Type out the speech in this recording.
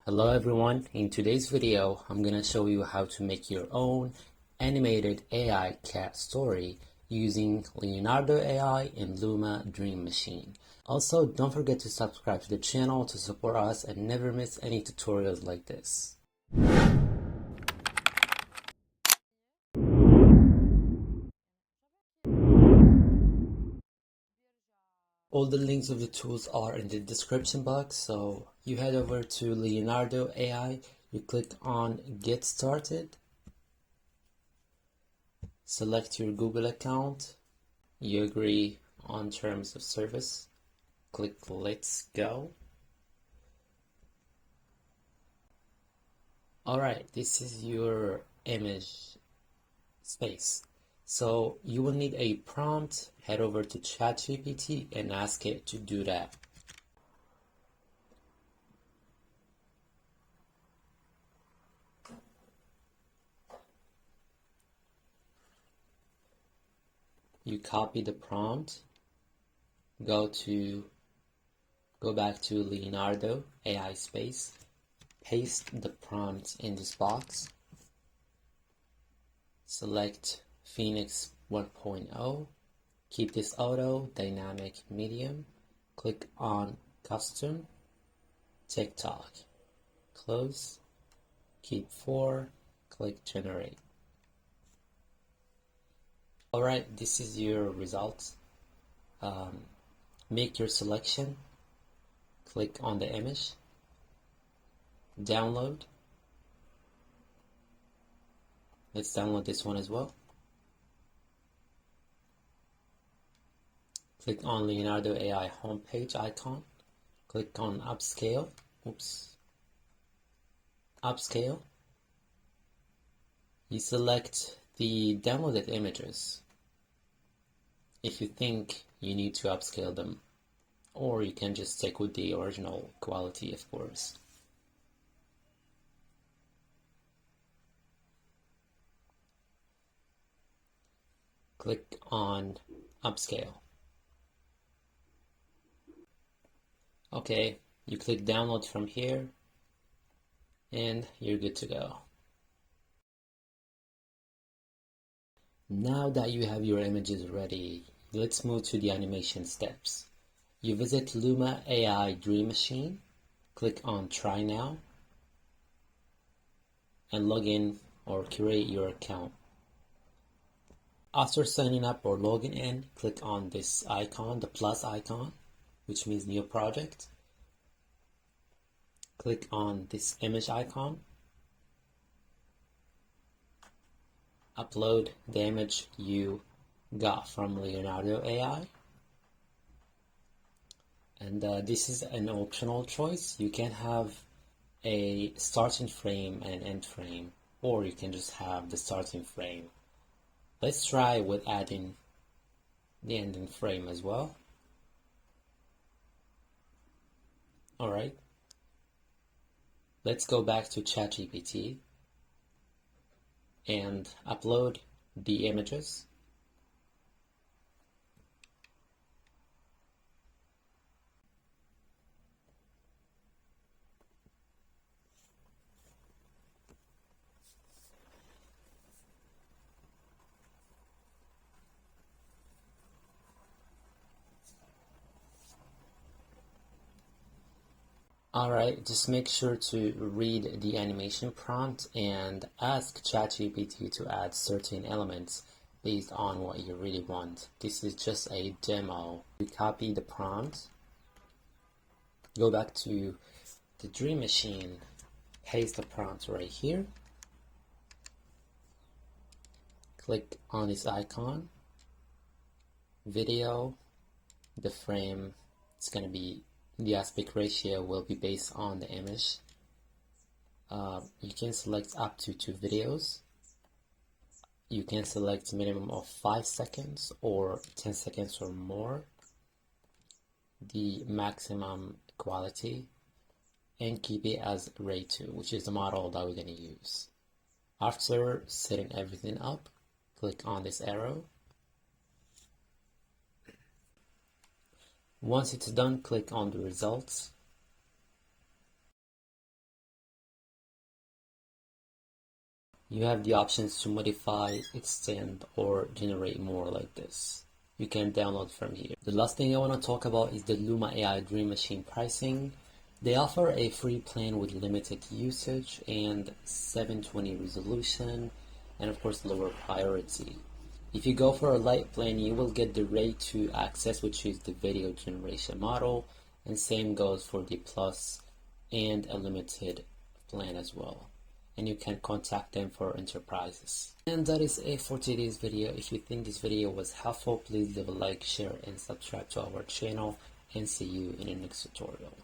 Hello everyone, in today's video I'm gonna show you how to make your own animated AI cat story using Leonardo AI and Luma Dream Machine. Also, don't forget to subscribe to the channel to support us and never miss any tutorials like this. All the links of the tools are in the description box, so you head over to Leonardo AI, you click on Get Started, select your Google account, you agree on terms of service, click Let's Go. Alright, this is your image space. So you will need a prompt. Head over to ChatGPT and ask it to do that. You copy the prompt, go back to Leonardo AI space, paste the prompt in this box, select Phoenix 1.0, keep this auto, dynamic medium, click on custom, TikTok, close, keep 4, click generate. Alright, this is your results. Make your selection, click on the image, download. Let's download this one as well. Click on Leonardo AI homepage icon, click on upscale, upscale. You select the downloaded images if you think you need to upscale them, or you can just stick with the original quality, of course. Click on upscale. Okay, you click download from here and you're good to go. Now that you have your images ready, let's move to the animation steps. You visit Luma AI Dream Machine, click on Try Now, and log in or create your account. After signing up or logging in, click on this icon, the plus icon, which means new project. Click on this image icon. Upload the image you got from Leonardo AI. And this is an optional choice. You can have a starting frame and end frame, or you can just have the starting frame. Let's try with adding the ending frame as well. Alright. Let's go back to ChatGPT and upload the images. Alright, just make sure to read the animation prompt and ask ChatGPT to add certain elements based on what you really want. This is just a demo. You copy the prompt, go back to the Dream Machine, paste the prompt right here, click on this icon, video, the frame, it's going to be the aspect ratio will be based on the image. You can select up to 2 videos. You can select minimum of 5 seconds or 10 seconds or more. The maximum quality, and keep it as Ray 2, which is the model that we're going to use. After setting everything up, click on this arrow. Once it's done, click on the results. You have the options to modify, extend, or generate more like this. You can download from here. The last thing I want to talk about is the Luma AI Dream Machine pricing. They offer a free plan with limited usage and 720 resolution, and of course lower priority. If you go for a light plan, you will get the ready to access, which is the video generation model, and same goes for the plus and a limited plan as well. And you can contact them for enterprises. And that is it for today's video. If you think this video was helpful, please leave a like, share, and subscribe to our channel, and see you in the next tutorial.